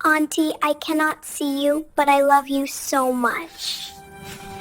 Auntie, I cannot see you, but I love you so much.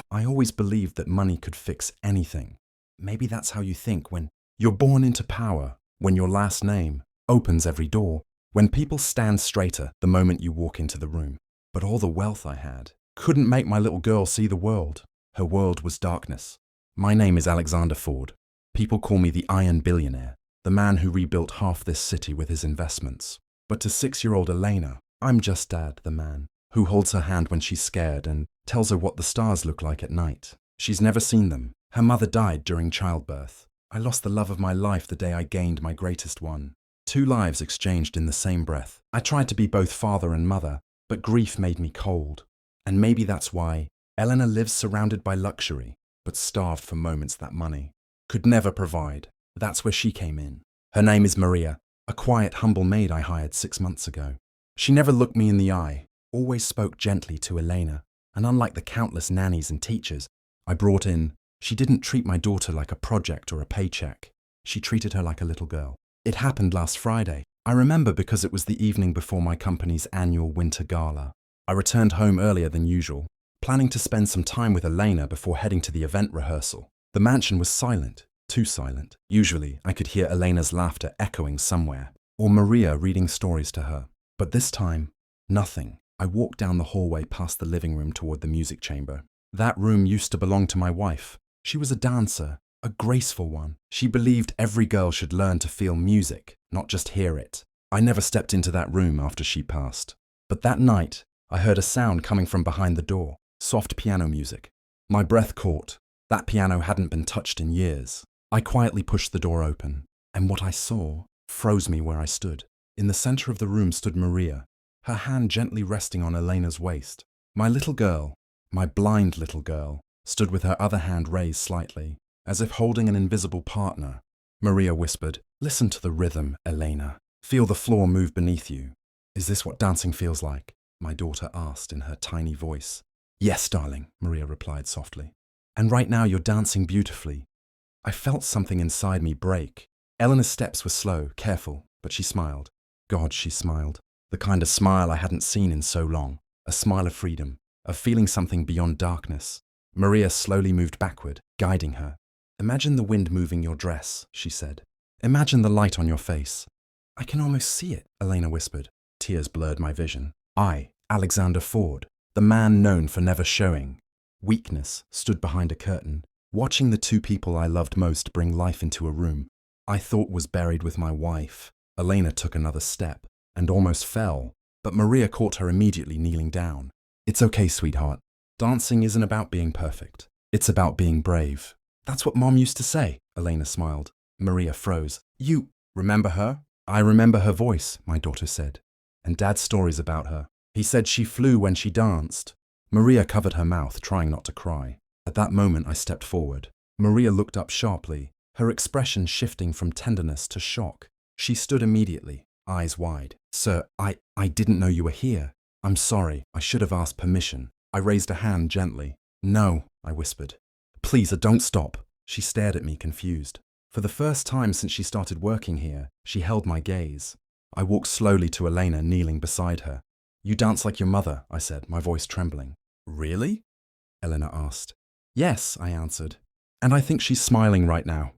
I always believed that money could fix anything. Maybe that's how you think when you're born into power, when your last name opens every door, when people stand straighter the moment you walk into the room. But all the wealth I had couldn't make my little girl see the world. Her world was darkness. My name is Alexander Ford. People call me the Iron Billionaire, the man who rebuilt half this city with his investments. But to 6-year-old Elena, I'm just Dad, the man, who holds her hand when she's scared and tells her what the stars look like at night. She's never seen them. Her mother died during childbirth. I lost the love of my life the day I gained my greatest one. 2 lives exchanged in the same breath. I tried to be both father and mother, but grief made me cold. And maybe that's why Elena lives surrounded by luxury, but starved for moments that money could never provide. That's where she came in. Her name is Maria, a quiet, humble maid I hired 6 months ago. She never looked me in the eye, always spoke gently to Elena, and unlike the countless nannies and teachers I brought in, she didn't treat my daughter like a project or a paycheck. She treated her like a little girl. It happened last Friday. I remember because it was the evening before my company's annual winter gala. I returned home earlier than usual, planning to spend some time with Elena before heading to the event rehearsal. The mansion was silent, too silent. Usually, I could hear Elena's laughter echoing somewhere, or Maria reading stories to her. But this time, nothing. I walked down the hallway past the living room toward the music chamber. That room used to belong to my wife. She was a dancer, a graceful one. She believed every girl should learn to feel music, not just hear it. I never stepped into that room after she passed. But that night, I heard a sound coming from behind the door, soft piano music. My breath caught. That piano hadn't been touched in years. I quietly pushed the door open, and what I saw froze me where I stood. In the center of the room stood Maria, her hand gently resting on Elena's waist. My little girl, my blind little girl, stood with her other hand raised slightly, as if holding an invisible partner. Maria whispered, "Listen to the rhythm, Elena. Feel the floor move beneath you." "Is this what dancing feels like?" my daughter asked in her tiny voice. "Yes, darling," Maria replied softly. "And right now you're dancing beautifully." I felt something inside me break. Elena's steps were slow, careful, but she smiled. God, she smiled. The kind of smile I hadn't seen in so long. A smile of freedom, of feeling something beyond darkness. Maria slowly moved backward, guiding her. "Imagine the wind moving your dress," she said. "Imagine the light on your face." "I can almost see it," Elena whispered. Tears blurred my vision. I, Alexander Ford, the man known for never showing weakness, stood behind a curtain, watching the 2 people I loved most bring life into a room I thought was buried with my wife. Elena took another step and almost fell, but Maria caught her immediately, kneeling down. "It's okay, sweetheart. Dancing isn't about being perfect. It's about being brave." "That's what Mom used to say," Elena smiled. Maria froze. "You remember her?" "I remember her voice," my daughter said, "and Dad's stories about her. He said she flew when she danced." Maria covered her mouth, trying not to cry. At that moment, I stepped forward. Maria looked up sharply, her expression shifting from tenderness to shock. She stood immediately, eyes wide. "Sir, I didn't know you were here. I'm sorry, I should have asked permission." I raised a hand gently. "No," I whispered. "Please, don't stop." She stared at me, confused. For the first time since she started working here, she held my gaze. I walked slowly to Elena, kneeling beside her. "You dance like your mother," I said, my voice trembling. "Really?" Elena asked. "Yes," I answered. "And I think she's smiling right now."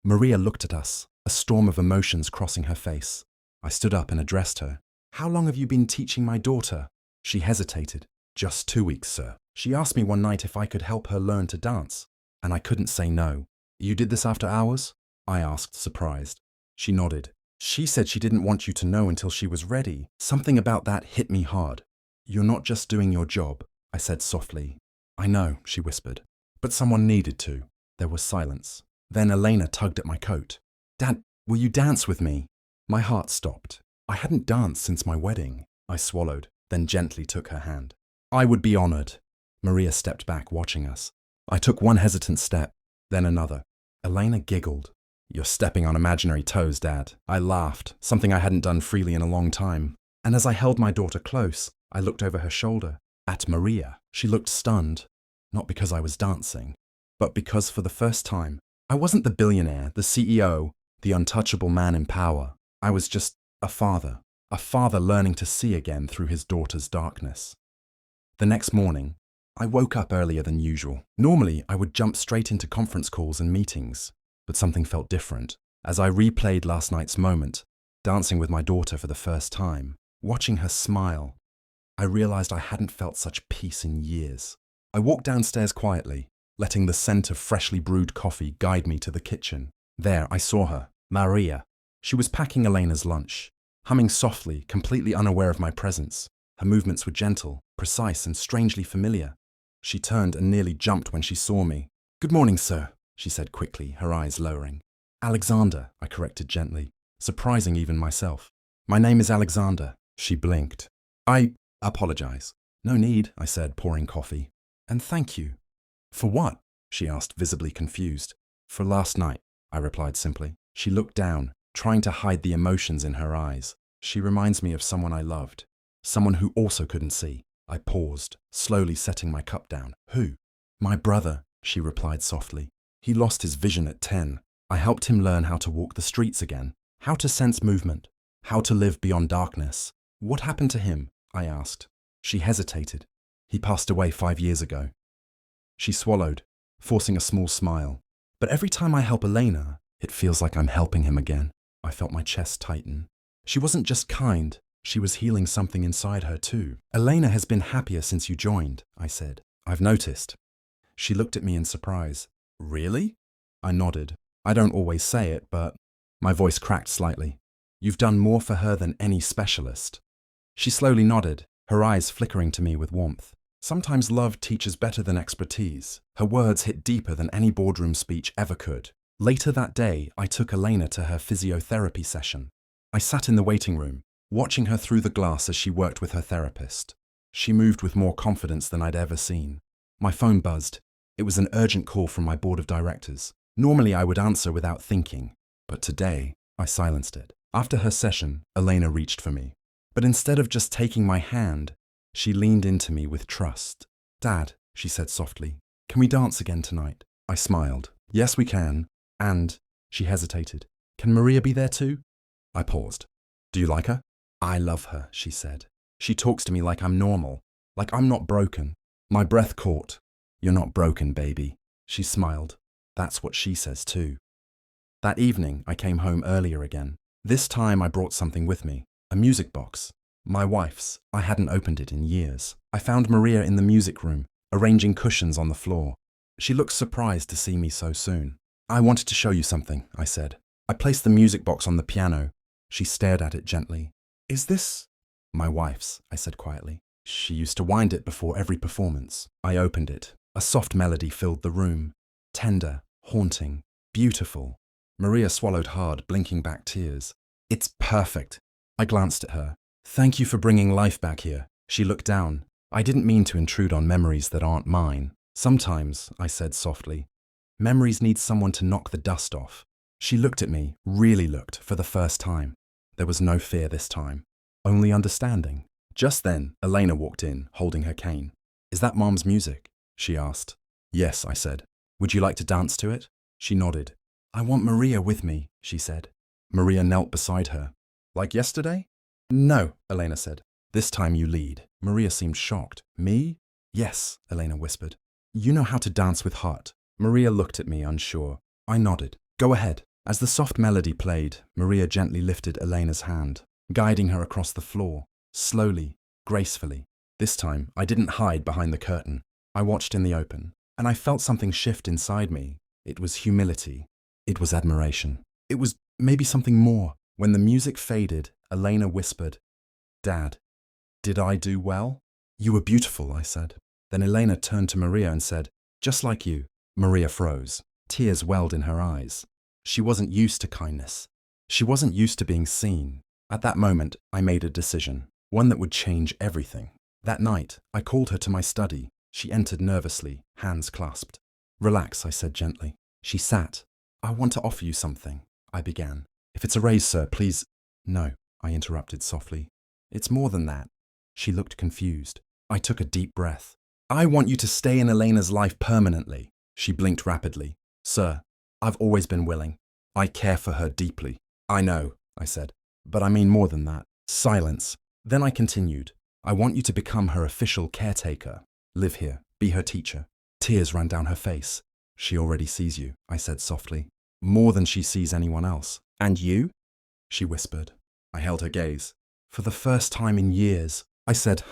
Maria looked at us, a storm of emotions crossing her face. I stood up and addressed her. "How long have you been teaching my daughter?" She hesitated. "Just 2 weeks, sir. She asked me one night if I could help her learn to dance, and I couldn't say no." "You did this after hours?" I asked, surprised. She nodded. "She said she didn't want you to know until she was ready." Something about that hit me hard. "You're not just doing your job," I said softly. "I know," she whispered. "But someone needed to." There was silence. Then Elena tugged at my coat. "Dad, will you dance with me?" My heart stopped. I hadn't danced since my wedding. I swallowed, then gently took her hand. "I would be honored." Maria stepped back, watching us. I took one hesitant step, then another. Elena giggled. "You're stepping on imaginary toes, Dad." I laughed, something I hadn't done freely in a long time. And as I held my daughter close, I looked over her shoulder at Maria. She looked stunned, not because I was dancing, but because for the first time, I wasn't the billionaire, the CEO, the untouchable man in power. I was just a father. a father learning to see again through his daughter's darkness. The next morning, I woke up earlier than usual. Normally, I would jump straight into conference calls and meetings, but something felt different. As I replayed last night's moment, dancing with my daughter for the first time, watching her smile, I realized I hadn't felt such peace in years. I walked downstairs quietly, letting the scent of freshly brewed coffee guide me to the kitchen. There, I saw her, Maria. She was packing Elena's lunch, humming softly, completely unaware of my presence. Her movements were gentle, precise, and strangely familiar. She turned and nearly jumped when she saw me. "Good morning, sir," she said quickly, her eyes lowering. "Alexander," I corrected gently, surprising even myself. "My name is Alexander." She blinked. "I apologize." "No need," I said, pouring coffee. "And thank you." "For what?" she asked, visibly confused. "For last night," I replied simply. She looked down, trying to hide the emotions in her eyes. "She reminds me of someone I loved, someone who also couldn't see." I paused, slowly setting my cup down. "Who?" "My brother," she replied softly. "He lost his vision at 10. I helped him learn how to walk the streets again, how to sense movement, how to live beyond darkness." "What happened to him?" I asked. She hesitated. "He passed away 5 years ago." She swallowed, forcing a small smile. "But every time I help Elena, it feels like I'm helping him again." I felt my chest tighten. She wasn't just kind, she was healing something inside her too. "Elena has been happier since you joined," I said. "I've noticed." She looked at me in surprise. "Really?" I nodded. I don't always say it, but my voice cracked slightly. "You've done more for her than any specialist." She slowly nodded, her eyes flickering to me with warmth. "Sometimes love teaches better than expertise." Her words hit deeper than any boardroom speech ever could. Later that day, I took Elena to her physiotherapy session. I sat in the waiting room, watching her through the glass as she worked with her therapist. She moved with more confidence than I'd ever seen. My phone buzzed. It was an urgent call from my board of directors. Normally I would answer without thinking, but today I silenced it. After her session, Elena reached for me. But instead of just taking my hand, she leaned into me with trust. "Dad," she said softly, "can we dance again tonight?" I smiled. "Yes, we can." "And," she hesitated, "can Maria be there too?" I paused. "Do you like her?" "I love her," she said. "She talks to me like I'm normal, like I'm not broken." My breath caught. "You're not broken, baby." She smiled. "That's what she says too." That evening, I came home earlier again. This time I brought something with me, a music box. My wife's. I hadn't opened it in years. I found Maria in the music room, arranging cushions on the floor. She looked surprised to see me so soon. "I wanted to show you something," I said. I placed the music box on the piano. She stared at it gently. "Is this—" "My wife's," I said quietly. "She used to wind it before every performance." I opened it. A soft melody filled the room. Tender, haunting, beautiful. Maria swallowed hard, blinking back tears. "It's perfect." I glanced at her. "Thank you for bringing life back here." She looked down. "I didn't mean to intrude on memories that aren't mine." "Sometimes," I said softly, "memories need someone to knock the dust off." She looked at me, really looked, for the first time. There was no fear this time, only understanding. Just then, Elena walked in, holding her cane. "Is that Mom's music?" she asked. "Yes," I said. "Would you like to dance to it?" She nodded. "I want Maria with me," she said. Maria knelt beside her. "Like yesterday?" "No," Elena said. "This time you lead." Maria seemed shocked. "Me?" "Yes," Elena whispered. "You know how to dance with heart." Maria looked at me, unsure. I nodded. "Go ahead." As the soft melody played, Maria gently lifted Elena's hand, guiding her across the floor, slowly, gracefully. This time, I didn't hide behind the curtain. I watched in the open, and I felt something shift inside me. It was humility. It was admiration. It was maybe something more. When the music faded, Elena whispered, "Dad, did I do well?" "You were beautiful," I said. Then Elena turned to Maria and said, "Just like you." Maria froze. Tears welled in her eyes. She wasn't used to kindness. She wasn't used to being seen. At that moment, I made a decision, one that would change everything. That night, I called her to my study. She entered nervously, hands clasped. "Relax," I said gently. She sat. "I want to offer you something," I began. "If it's a raise, sir, please—" "No," I interrupted softly. "It's more than that." She looked confused. I took a deep breath. "I want you to stay in Elena's life permanently." She blinked rapidly. "Sir, I've always been willing. I care for her deeply." "I know," I said, "but I mean more than that." Silence. Then I continued. I want you to become her official caretaker. Live here. Be her teacher. Tears ran down her face. She already sees you, I said softly. More than she sees anyone else. And you? She whispered. I held her gaze. For the first time in years, I said,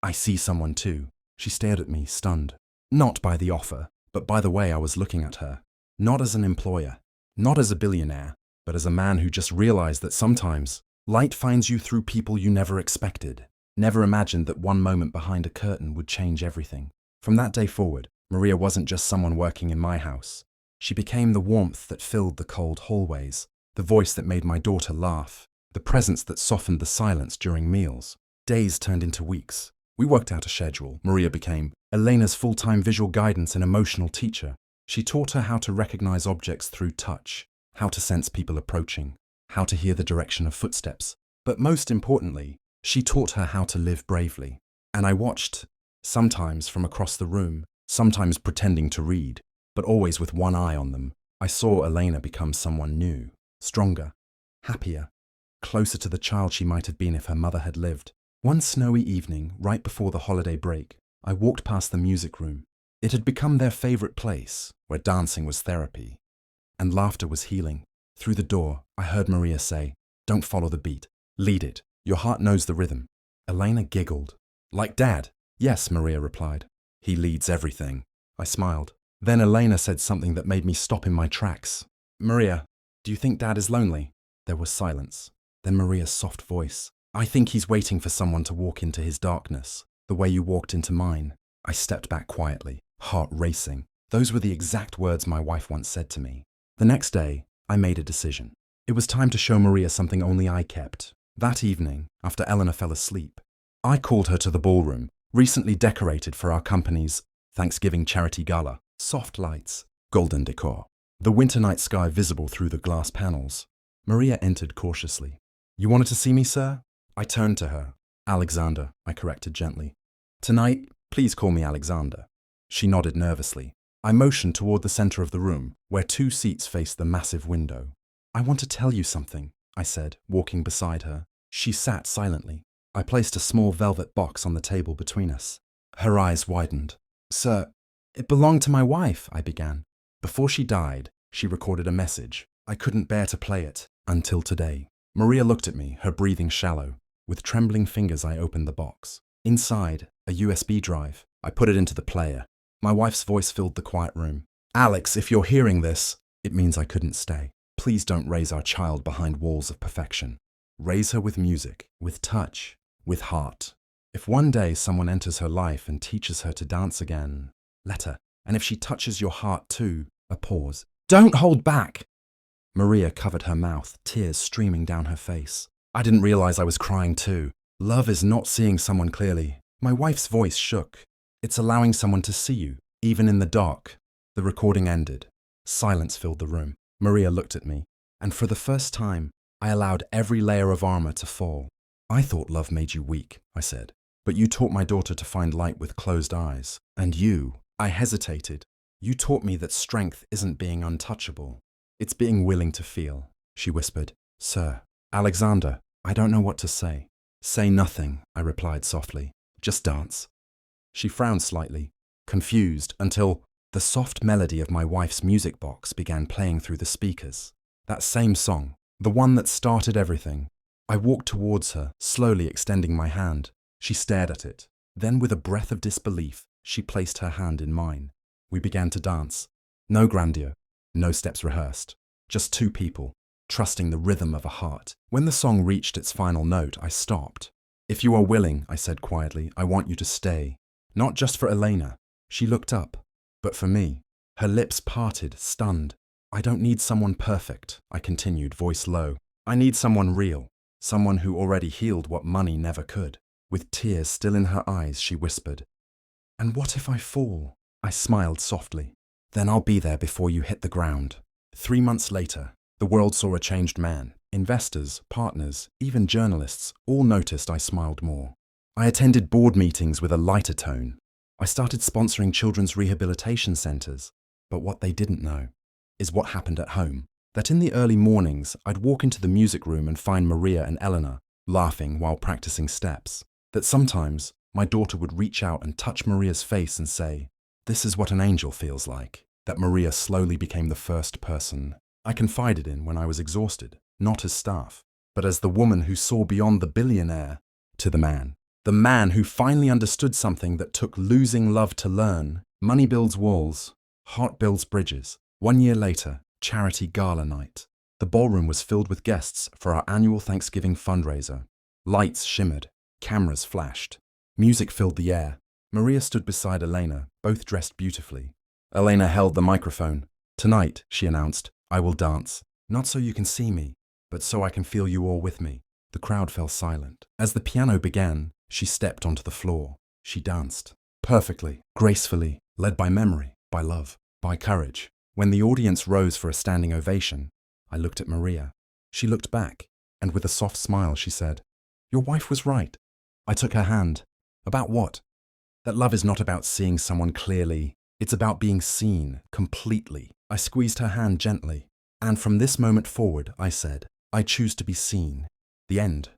I see someone too. She stared at me, stunned. Not by the offer, but by the way I was looking at her. Not as an employer, not as a billionaire, but as a man who just realized that sometimes light finds you through people you never expected. Never imagined that one moment behind a curtain would change everything. From that day forward, Maria wasn't just someone working in my house. She became the warmth that filled the cold hallways, the voice that made my daughter laugh, the presence that softened the silence during meals. Days turned into weeks. We worked out a schedule. Maria became Elena's full-time visual guidance and emotional teacher. She taught her how to recognize objects through touch, how to sense people approaching, how to hear the direction of footsteps. But most importantly, she taught her how to live bravely. And I watched, sometimes from across the room, sometimes pretending to read, but always with one eye on them. I saw Elena become someone new, stronger, happier, closer to the child she might have been if her mother had lived. One snowy evening, right before the holiday break, I walked past the music room. It had become their favorite place, where dancing was therapy, and laughter was healing. Through the door, I heard Maria say, "Don't follow the beat. Lead it. Your heart knows the rhythm." Elena giggled. "Like Dad?" "Yes," Maria replied. "He leads everything." I smiled. Then Elena said something that made me stop in my tracks. "Maria, do you think Dad is lonely?" There was silence. Then Maria's soft voice. "I think he's waiting for someone to walk into his darkness, the way you walked into mine." I stepped back quietly, heart racing. Those were the exact words my wife once said to me. The next day, I made a decision. It was time to show Maria something only I kept. That evening, after Eleanor fell asleep, I called her to the ballroom, recently decorated for our company's Thanksgiving charity gala. Soft lights, golden decor, the winter night sky visible through the glass panels. Maria entered cautiously. "You wanted to see me, sir?" I turned to her. "Alexander," I corrected gently. "Tonight, please call me Alexander." She nodded nervously. I motioned toward the center of the room, where 2 seats faced the massive window. "I want to tell you something," I said, walking beside her. She sat silently. I placed a small velvet box on the table between us. Her eyes widened. "Sir, it belonged to my wife," I began. "Before she died, she recorded a message. I couldn't bear to play it, until today." Maria looked at me, her breathing shallow. With trembling fingers, I opened the box. Inside, a USB drive. I put it into the player. My wife's voice filled the quiet room. "Alex, if you're hearing this, it means I couldn't stay. Please don't raise our child behind walls of perfection. Raise her with music, with touch, with heart. If one day someone enters her life and teaches her to dance again, let her. And if she touches your heart too," a pause. "Don't hold back!" Maria covered her mouth, tears streaming down her face. I didn't realize I was crying too. Love is not seeing someone clearly. My wife's voice shook. It's allowing someone to see you, even in the dark. The recording ended. Silence filled the room. Maria looked at me, and for the first time, I allowed every layer of armor to fall. "I thought love made you weak," I said. "But you taught my daughter to find light with closed eyes. And you," I hesitated, "you taught me that strength isn't being untouchable. It's being willing to feel." She whispered, "Sir, Alexander, I don't know what to say." "Say nothing," I replied softly. "Just dance." She frowned slightly, confused, until the soft melody of my wife's music box began playing through the speakers. That same song, the one that started everything. I walked towards her, slowly extending my hand. She stared at it. Then, with a breath of disbelief, she placed her hand in mine. We began to dance. No grandeur, no steps rehearsed. Just 2 people, trusting the rhythm of a heart. When the song reached its final note, I stopped. "If you are willing," I said quietly, "I want you to stay. Not just for Elena." She looked up, but for me. Her lips parted, stunned. "I don't need someone perfect," I continued, voice low. "I need someone real, someone who already healed what money never could." With tears still in her eyes, she whispered, "And what if I fall?" I smiled softly. "Then I'll be there before you hit the ground." 3 months later, the world saw a changed man. Investors, partners, even journalists all noticed I smiled more. I attended board meetings with a lighter tone. I started sponsoring children's rehabilitation centers. But what they didn't know is what happened at home. That in the early mornings, I'd walk into the music room and find Maria and Eleanor laughing while practicing steps. That sometimes my daughter would reach out and touch Maria's face and say, "This is what an angel feels like." That Maria slowly became the first person I confided in when I was exhausted, not as staff, but as the woman who saw beyond the billionaire to the man who finally understood something that took losing love to learn. Money builds walls, heart builds bridges. 1 year later, charity gala night. The ballroom was filled with guests for our annual Thanksgiving fundraiser. Lights shimmered, cameras flashed, music filled the air. Maria stood beside Elena, both dressed beautifully. Elena held the microphone. "Tonight," she announced, "I will dance. Not so you can see me, but so I can feel you all with me." The crowd fell silent. As the piano began, she stepped onto the floor. She danced. Perfectly, gracefully, led by memory, by love, by courage. When the audience rose for a standing ovation, I looked at Maria. She looked back, and with a soft smile she said, "Your wife was right." I took her hand. "About what?" "That love is not about seeing someone clearly. It's about being seen, completely." I squeezed her hand gently. "And from this moment forward," I said, "I choose to be seen." The end.